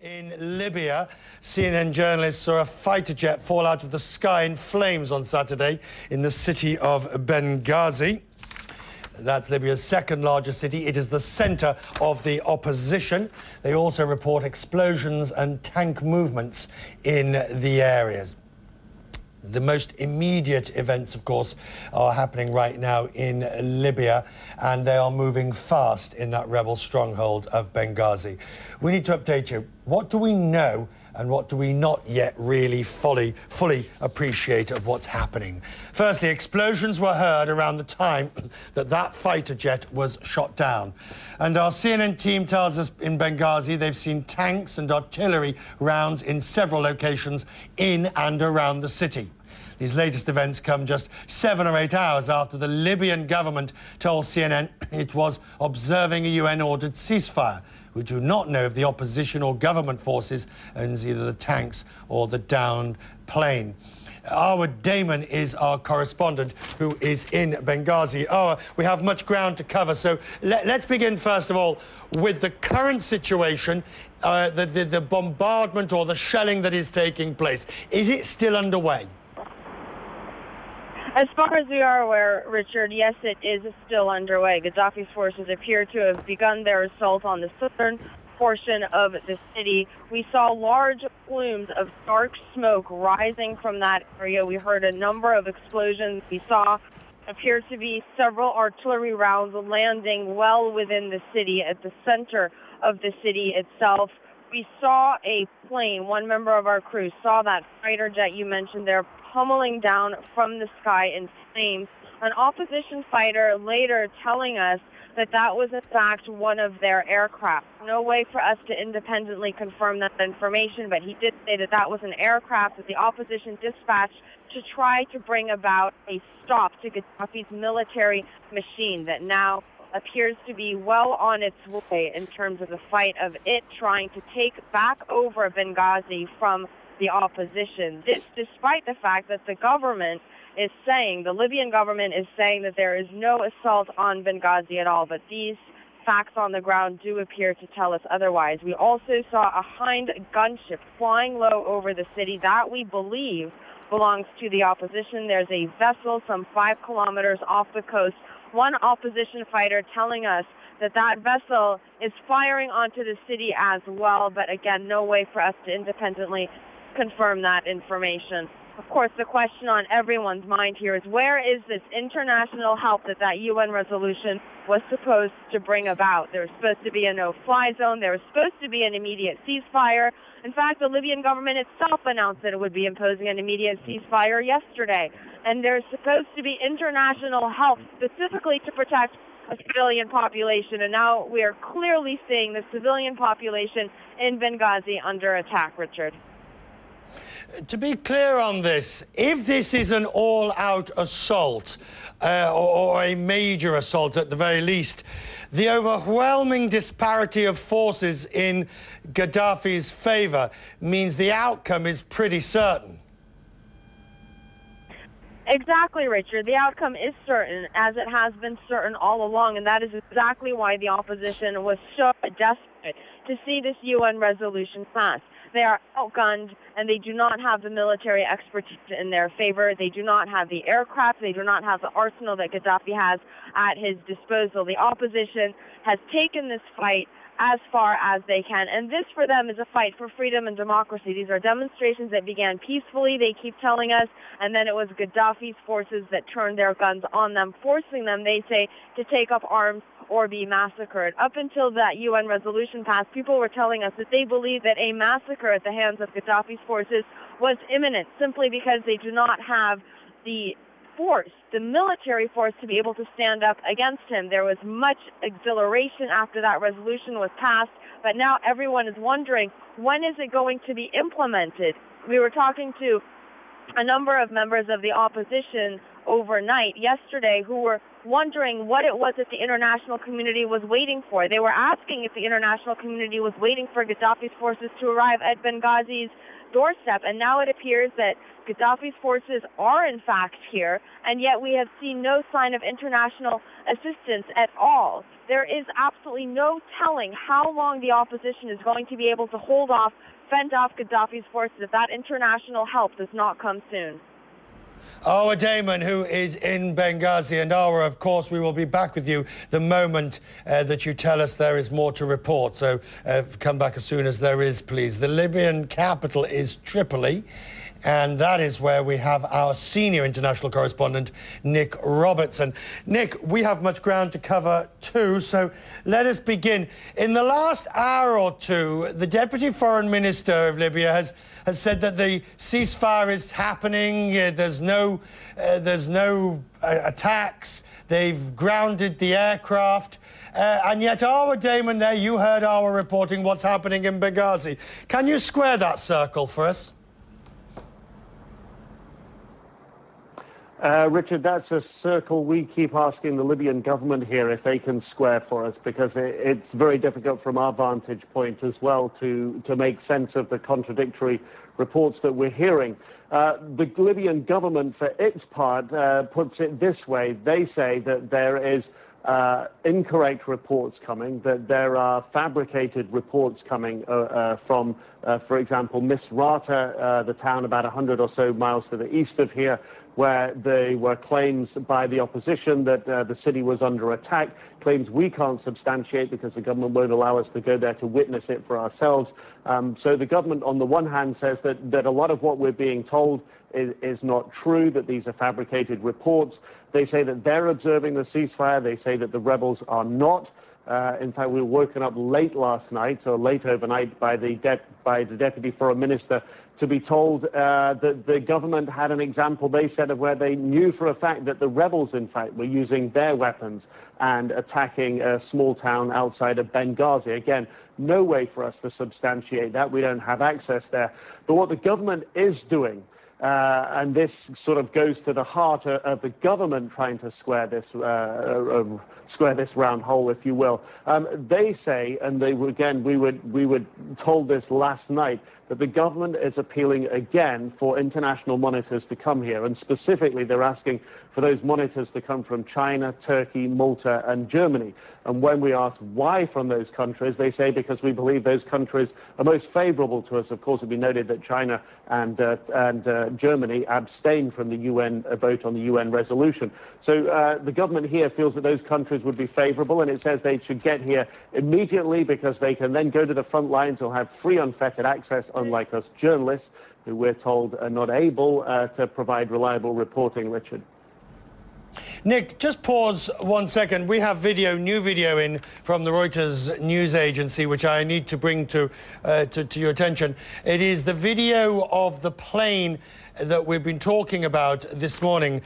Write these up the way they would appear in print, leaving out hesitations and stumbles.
In Libya, CNN journalists saw a fighter jet fall out of the sky in flames on Saturday in the city of Benghazi. That's Libya's second largest city. It is the centre of the opposition. They also report explosions and tank movements in the areas. The most immediate events, of course, are happening right now in Libya, and they are moving fast in that rebel stronghold of Benghazi. We need to update you. What do we know and what do we not yet really fully appreciate of what's happening? Firstly, explosions were heard around the time that fighter jet was shot down. And our CNN team tells us in Benghazi they've seen tanks and artillery rounds in several locations in and around the city. These latest events come just 7 or 8 hours after the Libyan government told CNN it was observing a UN-ordered ceasefire. We do not know if the opposition or government forces owns either the tanks or the downed plane. Awa Damon is our correspondent who is in Benghazi. Awa, we have much ground to cover, so let's begin first of all with the current situation, the bombardment or the shelling that is taking place. Is it still underway? As far as we are aware, Richard, yes, it is still underway. Qaddafi's forces appear to have begun their assault on the southern portion of the city. We saw large plumes of dark smoke rising from that area. We heard a number of explosions. We saw appear to be several artillery rounds landing well within the city, at the center of the city itself. We saw a plane, one member of our crew saw that fighter jet you mentioned there pummeling down from the sky in flames. An opposition fighter later telling us that that was in fact one of their aircraft. No way for us to independently confirm that information, but he did say that that was an aircraft that the opposition dispatched to try to bring about a stop to Qaddafi's military machine that now appears to be well on its way in terms of the fight of it trying to take back over Benghazi from the opposition. This despite the fact that the government is saying, the Libyan government is saying that there is no assault on Benghazi at all, but these facts on the ground do appear to tell us otherwise. We also saw a Hind gunship flying low over the city that we believe belongs to the opposition. There's a vessel some 5 kilometers off the coast. One opposition fighter telling us that that vessel is firing onto the city as well, but again, no way for us to independently confirm that information. Of course, the question on everyone's mind here is where is this international help that UN resolution was supposed to bring about? There was supposed to be a no-fly zone. There was supposed to be an immediate ceasefire. In fact, the Libyan government itself announced that it would be imposing an immediate ceasefire yesterday. And there's supposed to be international help specifically to protect a civilian population. And now we are clearly seeing the civilian population in Benghazi under attack, Richard. To be clear on this, if this is an all-out assault, or a major assault at the very least, the overwhelming disparity of forces in Gaddafi's favour means the outcome is pretty certain. Exactly, Richard. The outcome is certain, as it has been certain all along, and that is exactly why the opposition was so desperate to see this UN resolution passed. They are outgunned, and they do not have the military expertise in their favor. They do not have the aircraft. They do not have the arsenal that Qaddafi has at his disposal. The opposition has taken this fight as far as they can, and this for them is a fight for freedom and democracy. These are demonstrations that began peacefully, they keep telling us, and then it was Gaddafi's forces that turned their guns on them, forcing them, they say, to take up arms or be massacred. Up until that UN resolution passed, people were telling us that they believed that a massacre at the hands of Gaddafi's forces was imminent, simply because they do not have the force, the military force, to be able to stand up against him. There was much exhilaration after that resolution was passed, but now everyone is wondering, when is it going to be implemented? We were talking to a number of members of the opposition overnight yesterday who were wondering what it was that the international community was waiting for. They were asking if the international community was waiting for Gaddafi's forces to arrive at Benghazi's doorstep, and now it appears that Gaddafi's forces are in fact here, and yet we have seen no sign of international assistance at all. there is absolutely no telling how long the opposition is going to be able to fend off Gaddafi's forces if that international help does not come soon. Awa Damon, who is in Benghazi. And Awa, of course, we will be back with you the moment that you tell us there is more to report. So come back as soon as there is, please. The Libyan capital is Tripoli. And that is where we have our senior international correspondent, Nick Robertson. Nick, we have much ground to cover too, so let us begin. In the last hour or two, the Deputy Foreign Minister of Libya has said that the ceasefire is happening, there's no attacks, they've grounded the aircraft. And yet, Awa Damon there, you heard our reporting what's happening in Benghazi. Can you square that circle for us? Richard, that's a circle we keep asking the Libyan government here if they can square for us, because it's very difficult from our vantage point as well to make sense of the contradictory reports that we're hearing. The Libyan government, for its part, puts it this way. They say that there is incorrect reports coming, that there are fabricated reports coming from, for example, Misrata, the town about 100 or so miles to the east of here, where there were claims by the opposition that the city was under attack, claims we can't substantiate because the government won't allow us to go there to witness it for ourselves. So the government, on the one hand, says that a lot of what we're being told is not true, that these are fabricated reports. They say that they're observing the ceasefire. They say that the rebels are not. In fact, we were woken up late last night, or late overnight, by the Deputy Foreign Minister to be told that the government had an example, they said, of where they knew for a fact that the rebels, in fact, were using their weapons and attacking a small town outside of Benghazi. Again, no way for us to substantiate that. We don't have access there. But what the government is doing, and this sort of goes to the heart of the government trying to square this round hole, if you will. They say, and we were told this last night, that the government is appealing again for international monitors to come here, and specifically they're asking for those monitors to come from China, Turkey, Malta and Germany. And when we ask why from those countries, they say because we believe those countries are most favorable to us. Of course, it be noted that China and Germany abstained from the UN vote on the UN resolution. So the government here feels that those countries would be favorable, and it says they should get here immediately because they can then go to the front lines or have free, unfettered access, unlike us journalists, who we're told are not able to provide reliable reporting, Richard. Nick, just pause 1 second. We have new video in from the Reuters news agency, which I need to bring to your attention. It is the video of the plane that we've been talking about this morning.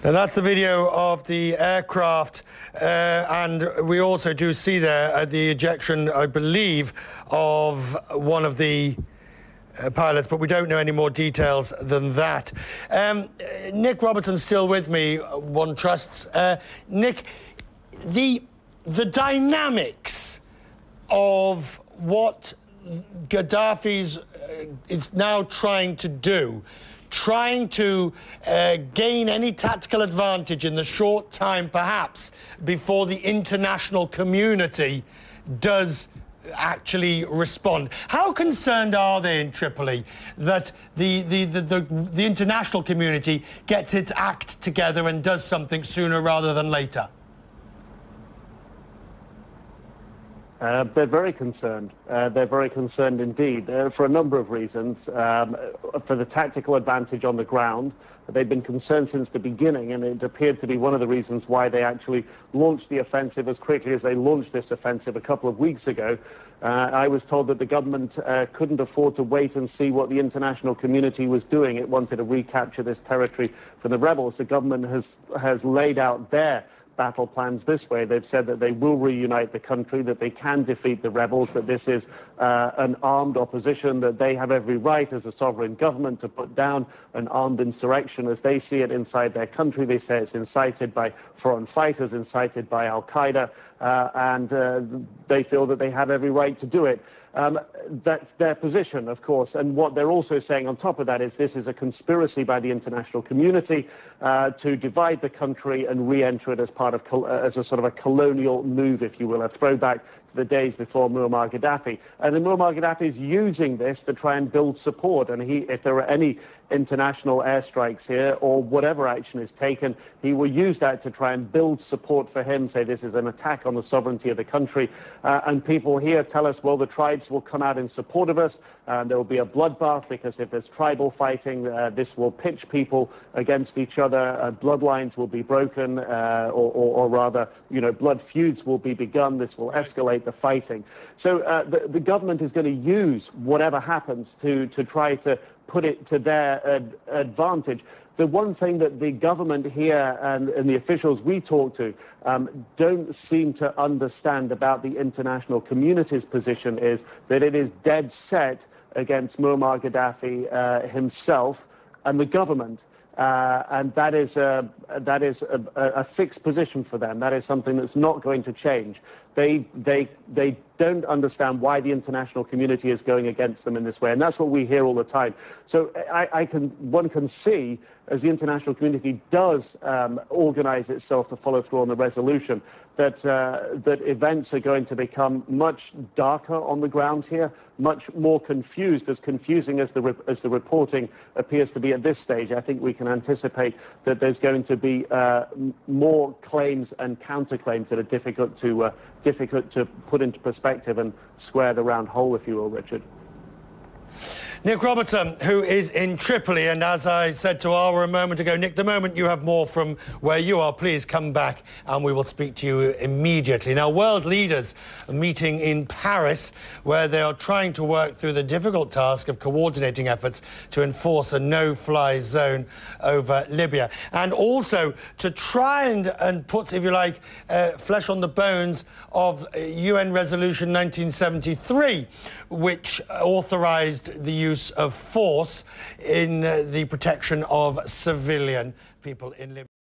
Now, that's the video of the aircraft, and we also do see there the ejection, I believe, of one of the pilots, but we don't know any more details than that. Nick Robertson's still with me, one trusts. Nick, the dynamics of what Gaddafi's is now trying to do, trying to gain any tactical advantage in the short time, perhaps, before the international community does actually respond. How concerned are they in Tripoli that the international community gets its act together and does something sooner rather than later? They're very concerned. They're very concerned indeed, for a number of reasons. For the tactical advantage on the ground, they've been concerned since the beginning, and it appeared to be one of the reasons why they actually launched the offensive as quickly as they launched this offensive a couple of weeks ago. I was told that the government couldn't afford to wait and see what the international community was doing. It wanted to recapture this territory from the rebels. The government has laid out their battle plans this way. They've said that they will reunite the country, that they can defeat the rebels, that this is an armed opposition, that they have every right as a sovereign government to put down an armed insurrection as they see it inside their country. They say it's incited by foreign fighters, incited by Al-Qaeda, and they feel that they have every right to do it. That's their position, of course, and what they're also saying on top of that is this is a conspiracy by the international community to divide the country and re-enter it as part of as a sort of a colonial move, if you will, a throwback to the days before Muammar Gaddafi. And then Muammar Gaddafi is using this to try and build support, and if there are any international airstrikes here or whatever action is taken, he will use that to try and build support for him, say this is an attack on the sovereignty of the country. And people here tell us, well, the tribes will come out in support of us, and there will be a bloodbath because if there's tribal fighting, this will pitch people against each other, bloodlines will be broken, or rather, you know, blood feuds will be begun, this will escalate the fighting. So the government is going to use whatever happens to try to put it to their advantage. The one thing that the government here and the officials we talk to don't seem to understand about the international community's position is that it is dead set against Muammar Gaddafi himself and the government. And that is a fixed position for them. That is something that's not going to change. They don't understand why the international community is going against them in this way, and that's what we hear all the time. So one can see, as the international community does organize itself to follow through on the resolution, that events are going to become much darker on the ground here, much more confused, as confusing as the reporting appears to be at this stage. I think we can anticipate that there's going to be more claims and counterclaims that are difficult to put into perspective and square the round hole, if you will, Richard. Nick Robertson, who is in Tripoli, and as I said to Ara a moment ago, Nick, the moment you have more from where you are, please come back and we will speak to you immediately. Now, world leaders are meeting in Paris, where they are trying to work through the difficult task of coordinating efforts to enforce a no-fly zone over Libya, and also to try and put, if you like, flesh on the bones of UN Resolution 1973, which authorized the use of force in the protection of civilian people in Libya.